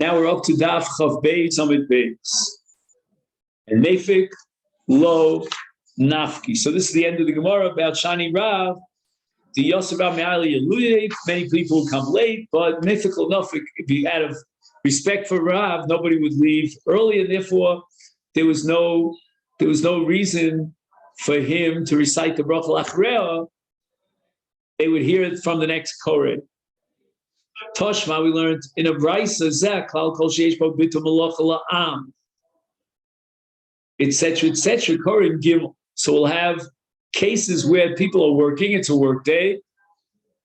Now we're up to Daf Chav Beis Amid Beis. And Nefik Lo Nafki. So this is the end of the Gemara about Shani Rav. The Yosef Rav Me'ali Eluyeh. Many people come late, but Nefik Lo Nafik, out of respect for Rav, nobody would leave early, and therefore there was no reason for him to recite the Bracha L'Achreya. They would hear it from the next Koreh. Toshma, we learned in a Brisa, Zeh Klal Kol Sheish Bo Bitul Malacha La'am, etc., Koreh Gimel. So we'll have cases where people are working, it's a work day,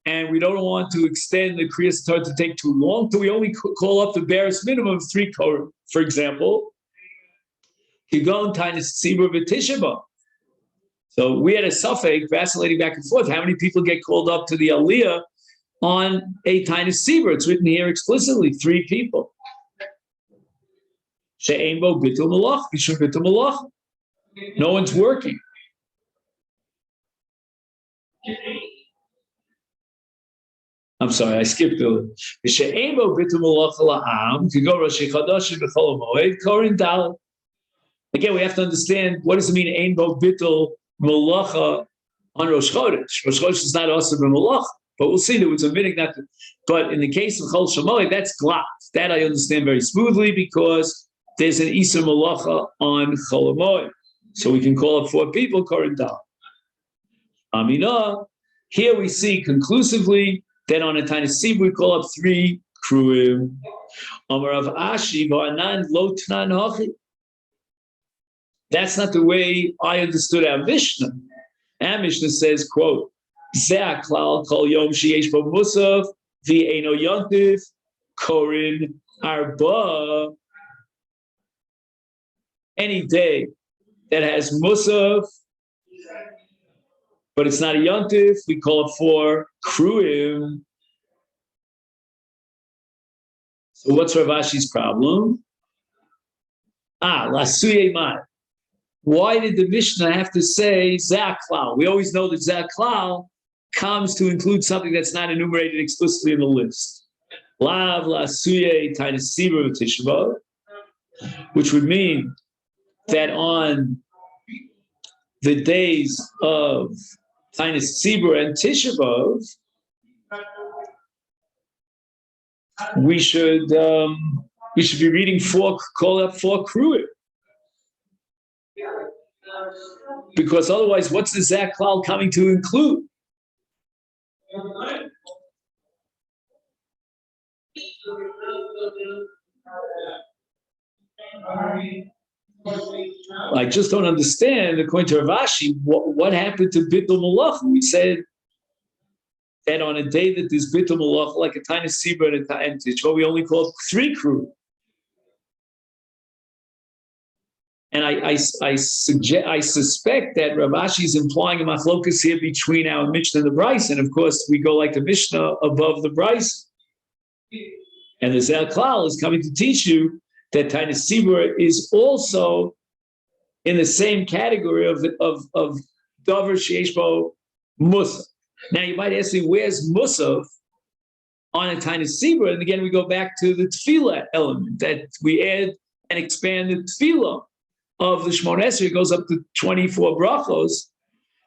and we don't want to extend the Kriyas Torah to take too long, so we only call up the barest minimum of 3 Koreh. For example, Kigon Tainis Tzibur V'Tisha B'Av. So we had a suffix vacillating back and forth. How many people get called up to the Aliyah on a Tainis Tzibur? It's written here explicitly, 3 people. She'ein bo bitul malach, bishum bitul malach. No one's working. I'm sorry, I skipped the She'ein bo bitul malach la'am, to go Rosh Chodesh b'chol moed, korin dalet. Again, we have to understand, what does it mean, ein bo bitul malacha on Rosh Chodesh? Rosh Chodesh is not also a malacha, but we'll see there was a minute not to, but in the case of Chol Shemoed, that's glaf. That I understand very smoothly because there's an Isur Malacha on Chol Shemoed. So we can call up 4 people, Korin Dal. Aminah, here we see conclusively that on a Tainis Tzibur we call up 3 Kruim. Amar Rav Ashi v'anan lo tnan hachi. That's not the way I understood our Mishnah. Our Mishnah says, quote, Zeh klal kol yom sheyesh bo musaf v'eino yontif korin arba. Any day that has musaf, but it's not a yontif, we call it 4 kruim. So what's Rav Ashi's problem? Lasuye mai. Why did the Mishnah have to say Zeh klal? We always know that Zeh klal comes to include something that's not enumerated explicitly in the list. Lav lasuye Tainis Tzibur v'Tisha B'Av, which would mean that on the days of Tainis Tzibur and Tisha B'Av, we should be reading 4 Kruim. Because otherwise, what's the Zeh klal coming to include? I just don't understand, according to Rav Ashi, what happened to Bitul Malach? We said that on a day that there's Bitul Malach, like a Tainis Tzibur and a Tainis Tisha, we only call 3 Kruim. And I suspect that Rav Ashi is implying a machlokas here between our Mishnah and the Bryce, and of course we go like the Mishnah above the Bryce. And the Zeh klal is coming to teach you that Tainis Tzibur is also in the same category of Dover Sheish Bo Musaf. Now you might ask me, where's Musaf on a Tainis Tzibur? And again, we go back to the Tefillah element, that we add and expand the Tefillah of the Shmon Esrei. It goes up to 24 brachos,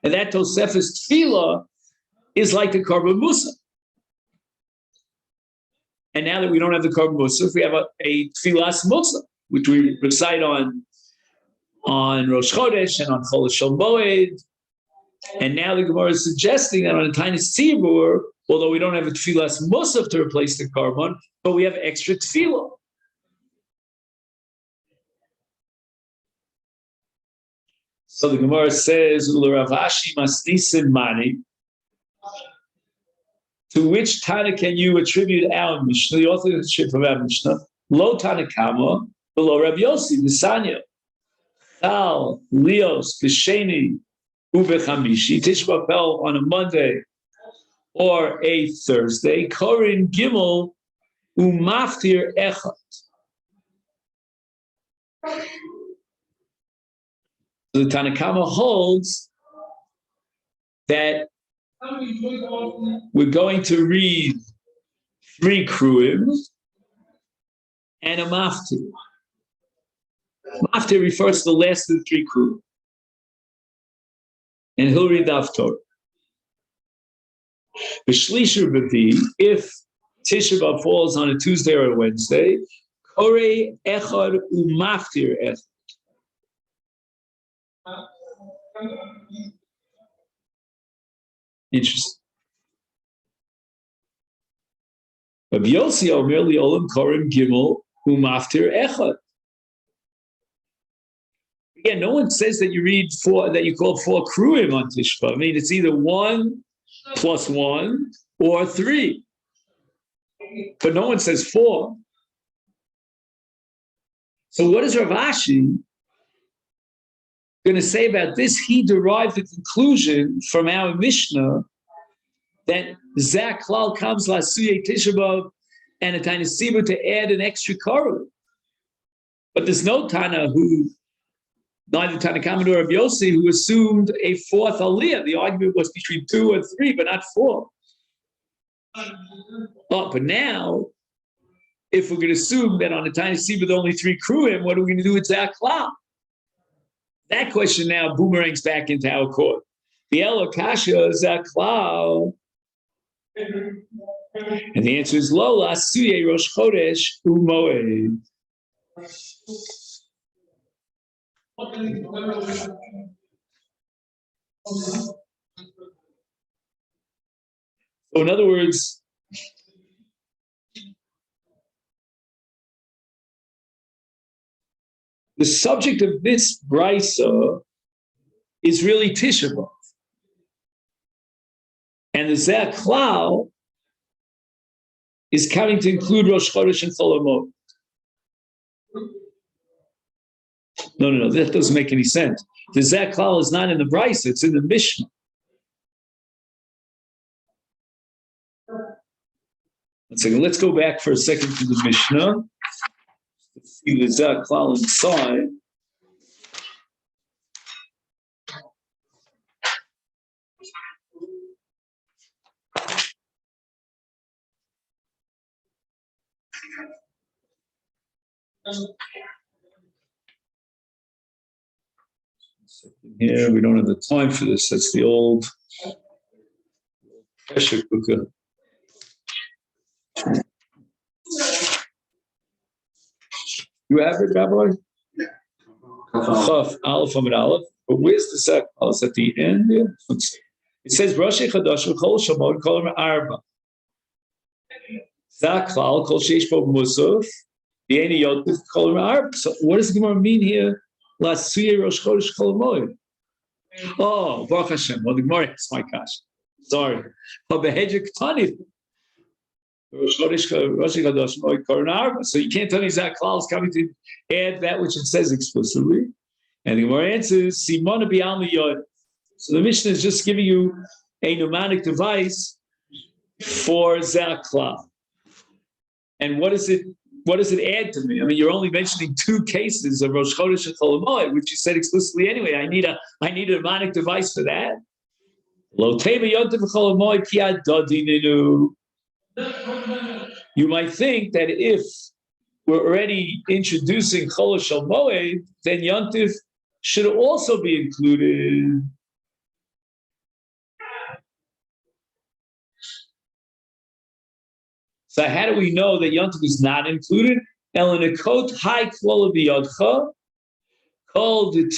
and that Tosefes Tefillah is like the Korban Musaf. And now that we don't have the Korban Musaf, we have a Tfilas Musaf, which we recite on Rosh Chodesh and on Chol Shemoed. And now the Gemara is suggesting that on a Tainis Tzibur, although we don't have a Tfilas Musaf to replace the Korban, but we have extra Tefillah. So the Gemara says, Rav Ashi masnisin mani. To which Tana can you attribute our Mishnah, the authorship of our Mishnah? Lo Tanakama, below Rabbi Yossi, Nisanya. Chal, Leos, B'Sheni, Ubechamishi, Tisha B'Av fell on a Monday or a Thursday. Korin Gimel, Umaftir Echad. The Tanakama holds that we're going to read 3 Kruim and a maftir. Maftir refers to the last of the three crew. And he'll read the Haftorah. B'shlishu b'vi, if Tisha B'Av falls on a Tuesday or a Wednesday, korei echad u'maftir echad. Interesting. Rabbi Yossi Omer li'olam korim gimel u'maftir echad. Again, no one says that you read four, that you call four kruim on Tisha B'Av. I mean, it's either 1 plus 1 or 3. But no one says 4. So what is Rav Ashi going to say about this? He derived the conclusion from our Mishnah that Zak Klal comes Lasuye Tisha B'Av and a tiny Sibur to add an extra korah. But there's no Tana who, neither Tana Kama nor Rav Yossi, who assumed a fourth aliyah. The argument was between 2 and 3, but not 4. Oh, but now, if we're going to assume that on a tiny Sibur there are only 3 kruim, what are we going to do with Zak Klal? That question now boomerangs back into our court. The Elo Kasha Zak Klal. And the answer is Lola Suye Rosh Chodesh Umoed. So in other words, the subject of this brisa is really Tisha B'Av. And the Zeh Klal is coming to include Rosh Chodesh and Chol HaMoed. No, that doesn't make any sense. The Zeh Klal is not in the brisa, it's in the Mishnah. Let's go back for a second to the Mishnah. Let's see the Zeh Klal inside. Here, we don't have the time for this. That's the old pressure cooker. You have it, Rabbi? Chaf, Aleph, Amid Aleph. But where's the second? Oh, it's at the end here. It says, Rashi Chadash, Chol Shamod, Kol Arba. Zak Klal, Kol Sheish Bo Musaf, Yeni Yotif, Kol Arba. So what does the Gemara mean here? Last Suye Rosh Chodesh Chol HaMoed. Oh, Baruch Hashem. Well, the Gemara is my gosh. Sorry. But Behedra Ketani. So you can't tell me Zak Klal is coming to add that which it says explicitly. And the Gemara answers, Simona B'Almi Yod. So the Mishnah is just giving you a mnemonic device for Zak Klal. And what does it add to me? I mean, you're only mentioning 2 cases of Rosh Chodesh and Chol HaMoed, which you said explicitly anyway. I need a mnemonic device for that. Lo Teva Yontiv Chol HaMoed Ki Adodininu. You might think that if we're already introducing Chol HaMoed, then Yontif should also be included. So how do we know that Yontif is not included? Elenekot high quality biyodcha, called the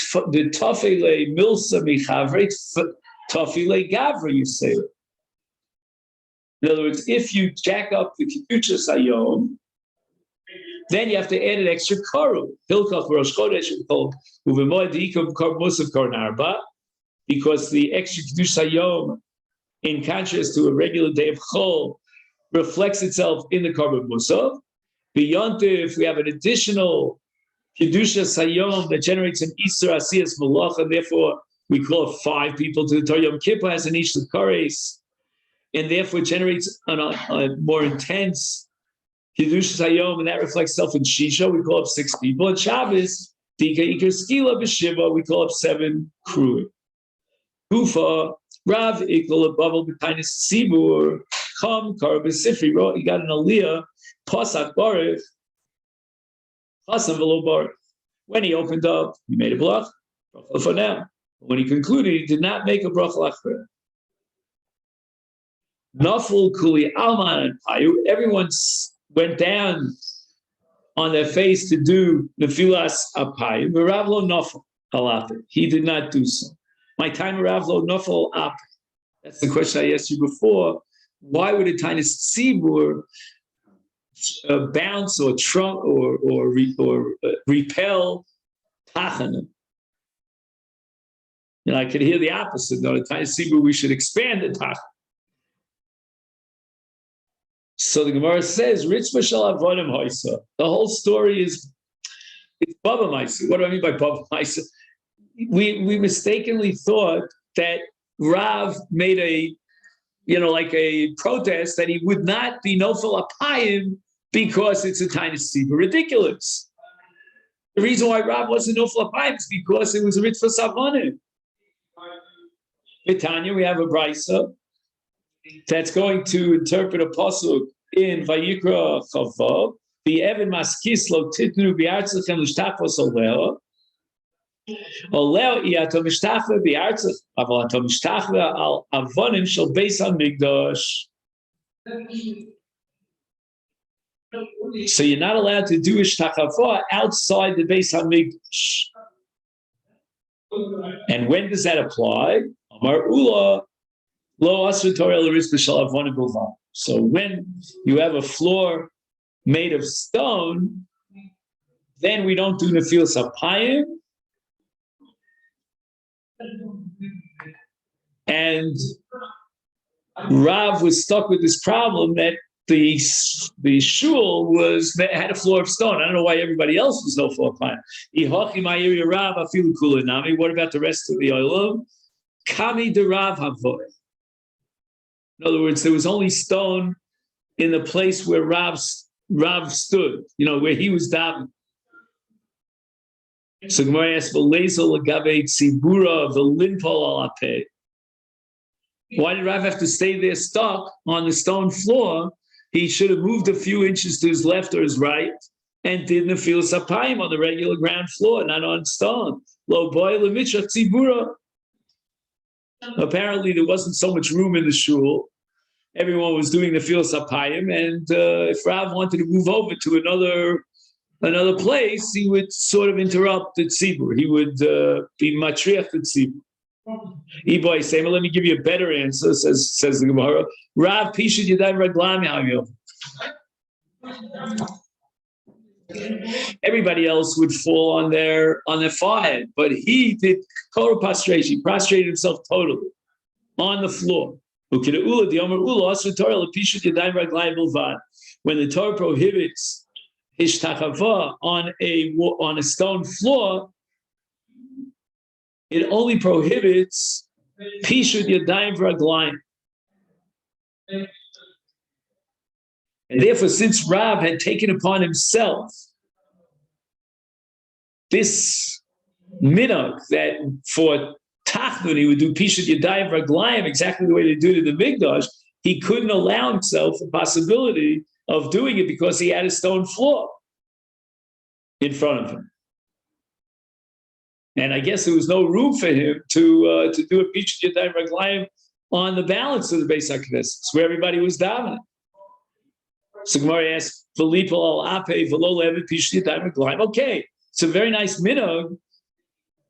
tafele milsa michavre tafele gavra. You say. In other words, if you jack up the Kedusha Sayom, then you have to add an extra karu. Hilchach Rosh Chodesh called uvemoed diikum kar musaf kar narba, because the extra Kedusha Sayom, in contrast to a regular day of Chol, reflects itself in the Karban Musaf. Beyond if we have an additional Kedusha Sayom that generates an Isur Asiyas Malach, and therefore we call it 5 people to the Torah. Yom Kippur has an Ish Kares, and therefore it generates a more intense Kedusha Sayom, and that reflects itself in Shisha. We call up 6 people. And Shabbos, Dika Iker Skila B'Shiva, we call up 7 crew. Kufa, Rav Ikol Above B'Tainis Sibur, Chum Kar B'Sifri. You got an Aliyah, Pasak Baruch, When he opened up, he made a bracha for now. When he concluded, he did not make a bracha lachre. Naful kuli alman and payu. Everyone went down on their face to do nefilas apayu. Meravlo nafal alape. He did not do so. My time meravlo nafal ap. That's the question I asked you before. Why would a tiny tzibur bounce or trump or repel tachanim? I could hear the opposite. No, the tiny tzibur we should expand the tachan. So the Gemara says, "Rich Mashal Avonim Hoisa." The whole story is it's Baba Maisa. What do I mean by Baba Maisa? We mistakenly thought that Rav made like a protest that he would not be nofel apayim because it's a tiny tzibur. Ridiculous. The reason why Rav wasn't nofel apayim is because it was a mitzvah savonim. In Tanya, we have a brisa that's going to interpret a pasuk in Vayikra Chavav. The Evan Maskis lo titnu bi'artzichem l'shtafos oleo. Oleo iato mishtafa bi'artzich, aval ato mishtafa al avonim shel beis hamikdash. So you're not allowed to do ishtachava outside the beis hamikdash. And when does that apply? Amar Ula. So when you have a floor made of stone, then we don't do nefilas apayim. And Rav was stuck with this problem that the shul had a floor of stone. I don't know why everybody else was no floor of apayim. What about the rest of the olam? Kami de Rav havoy. In other words, there was only stone in the place where Rav stood, where he was davening. So Gemara asks, "V'leizel lagabe tzibura v'linpol alape." Why did Rav have to stay there stuck on the stone floor? He should have moved a few inches to his left or his right and did nefilas apayim on the regular ground floor, not on stone. Lo boy lemitzvah tzibura. Apparently, there wasn't so much room in the shul. Everyone was doing the nefilas apayim, and if Rav wanted to move over to another place, he would sort of interrupt the tzibur. He would be matriach the tzibur. Iboy say, "Let me give you a better answer." Says the Gemara. Rav pishut yadayim raglam yavyo. Everybody else would fall on their forehead, but he did total prostration. He prostrated himself totally on the floor. When the Torah prohibits hishtachava on a stone floor, it only prohibits pishut yadayim v'raglayim. And therefore, since Rav had taken upon himself this minhag that for Tachnun he would do Pishut Yadayim Raglayim exactly the way they do it in the Mikdash, he couldn't allow himself the possibility of doing it because he had a stone floor in front of him. And I guess there was no room for him to do a Pishut Yadayim Raglayim on the balance of the Beis HaKnesses, where everybody was dominant. So Gemara asks, okay, it's a very nice minhag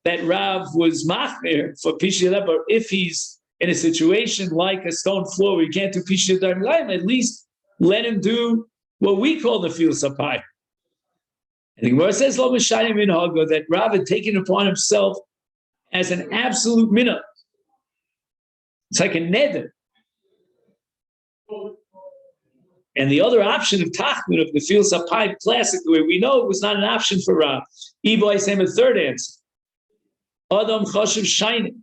that Rav was machmir for Pishut Yadayim, but if he's in a situation like a stone floor where you can't do Pishut Yadayim, at least let him do what we call the nefilas apayim. And the Gemara says, Lo Mishayim minhag, that Rav had taken upon himself as an absolute minhag. It's like a neder. And the other option of Tachnun, of the nefilas apayim, classic, the way we know it, was not an option for Rav. Iboy same a third answer. Adam chashiv shining.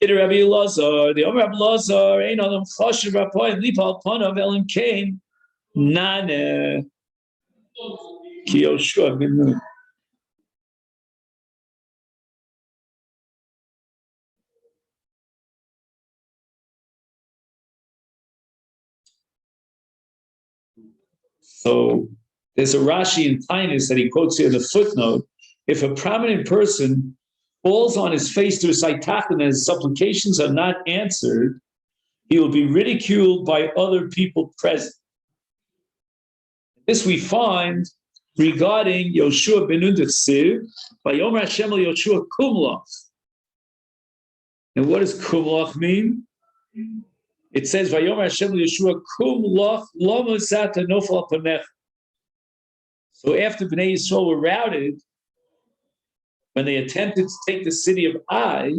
Rabbi Elazar, the Omer Rabbi Elazar, ain't Adam chashiv rapayim lipal panav elim kain nane ki Yoshua ben Nun. So there's a Rashi in Tainus that he quotes here in the footnote. If a prominent person falls on his face to recite Tachnun and his supplications are not answered, he will be ridiculed by other people present. This we find regarding Yoshua ben Nun Tzir, by Yomer Hashem el Yoshua Kumlach. And what does Kumlach mean? It says, Vayomer Hashem el Yoshua Kumlach lo mosata nofal panecha. So after Bnei Yisrael were routed, when they attempted to take the city of Ai,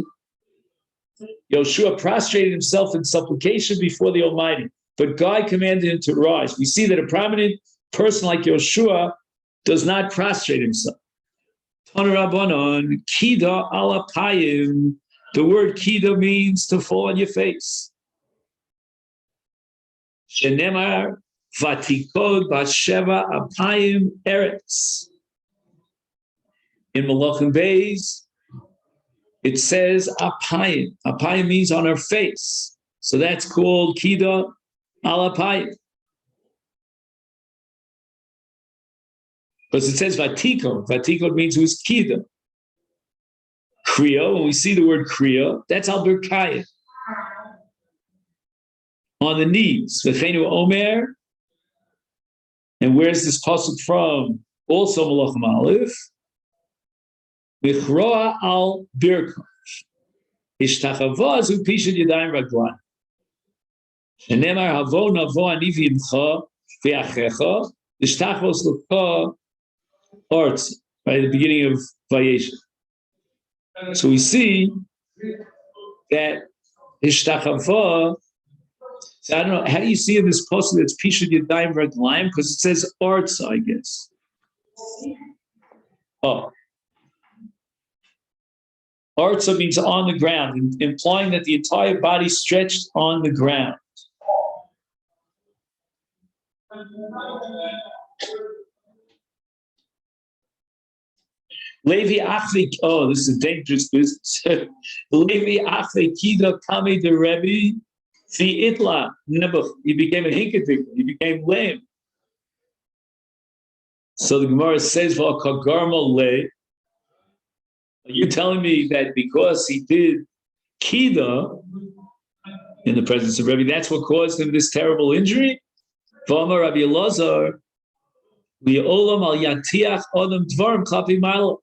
Yoshua prostrated himself in supplication before the Almighty. But God commanded him to rise. We see that a prominent person like Yoshua does not prostrate himself. Tana Rabbanon, Kida ala payim. The word Kida means to fall on your face. Shenemar vatikod basheva apayim eretz. In Malachim Beis, it says apayim. Apayim means on her face. So that's called Kida ala payim. Because it says vatikod. Vatikod means who's Kida. Kriya, when we see the word Kriya, that's al birkayim. On the knees. V'cheinu omer. And where's this pasuk from? Also Malachim Aleph. Vichroa al birkah. Ishtachavazu pishad yadayim raglan. Shenemar havo navo ani v'imcha v'achecha. Ishtachvos l'ka arts. Right at the beginning of Vayeshev. So we see that Ishtachava. So I don't know, how do you see in this pasuk that's Pishud Yadayim Raglayim? Because it says Artsa, I guess. Oh. Artsa means on the ground, implying that the entire body stretched on the ground. Levi Achli, oh, this is a dangerous business. Levi Achli Kida Kami de Rebbe. See, Itla, Nebuch, he became a hinkadik, he became lame. So the Gemara says, are you telling me that because he did Kida in the presence of Rebbe, that's what caused him this terrible injury? V'amar Rabbi Elazar, li'olam al yatiach adam dvarim klapi ma'ala.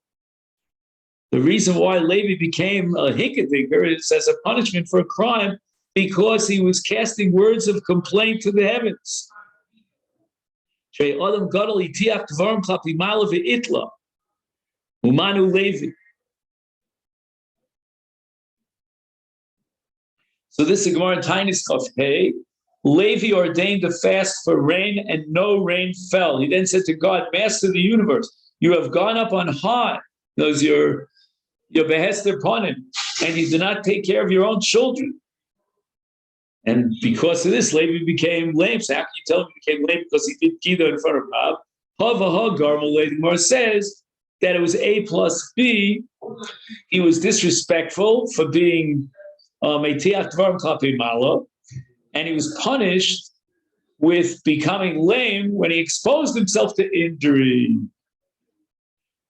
The reason why Levi became a hinkadiker is as a punishment for a crime because he was casting words of complaint to the heavens. So this is Gemara in Tainis Chaf Hey. Levi ordained a fast for rain, and no rain fell. He then said to God, Master of the universe, you have gone up on high. Those your behest upon him, and you do not take care of your own children. And because of this, Levi became lame. So how can you tell him he became lame because he did Kida in front of Rav? Hava Garmal Levi says that it was A plus B. He was disrespectful for being Meitiach Dvarim Klapi Mala, and he was punished with becoming lame when he exposed himself to injury.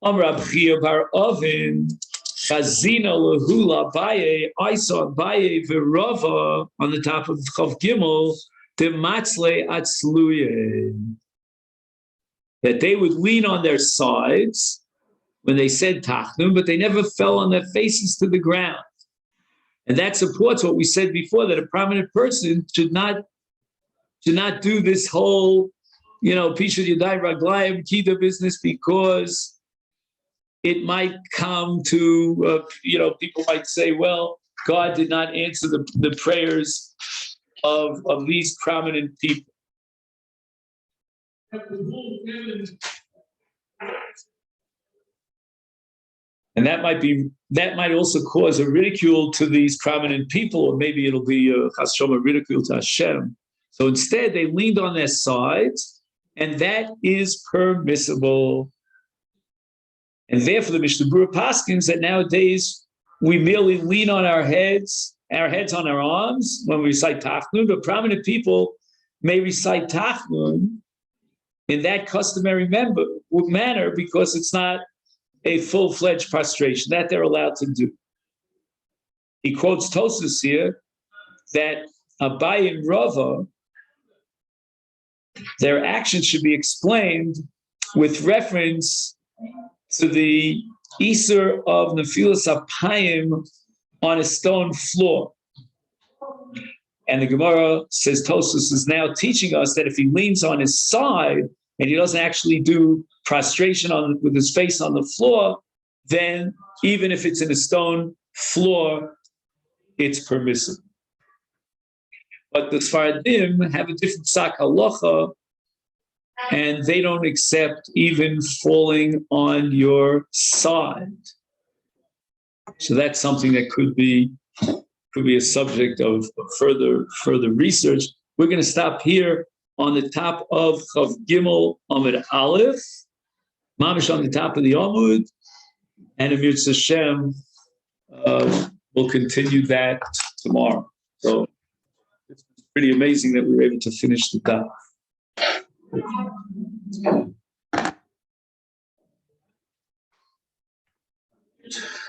Rab Chia bar Ovin. Chazina lahula baye. I saw baye v'rava on the top of Chav Gimel dematzle atzluye, that they would lean on their sides when they said Tachnun, but they never fell on their faces to the ground. And that supports what we said before, that a prominent person should not do this whole, Pishud Yadai Raglayim Kida business, because it might come to, people might say, well, God did not answer the prayers of these prominent people. And that might also cause a ridicule to these prominent people, or maybe it'll be a ridicule to Hashem. So instead, they leaned on their sides, and that is permissible. And therefore, the Mishnah Berurah paskins that nowadays we merely lean on our heads on our arms when we recite Tachnun, but prominent people may recite Tachnun in that customary manner because it's not a full-fledged prostration that they're allowed to do. He quotes Tosfos here that Abaye and Rava, their actions should be explained with reference to the Isur of Nefilas Apayim on a stone floor. And the Gemara says Tosfos is now teaching us that if he leans on his side and he doesn't actually do prostration with his face on the floor, then even if it's in a stone floor, it's permissible. But the Sfaradim have a different sak halacha, and they don't accept even falling on your side. So that's something that could be a subject of further research. We're going to stop here on the top of Chav Gimel Amud Aleph, mamish on the top of the Amud, and Amir Hashem will continue that tomorrow. So it's pretty amazing that we were able to finish the top.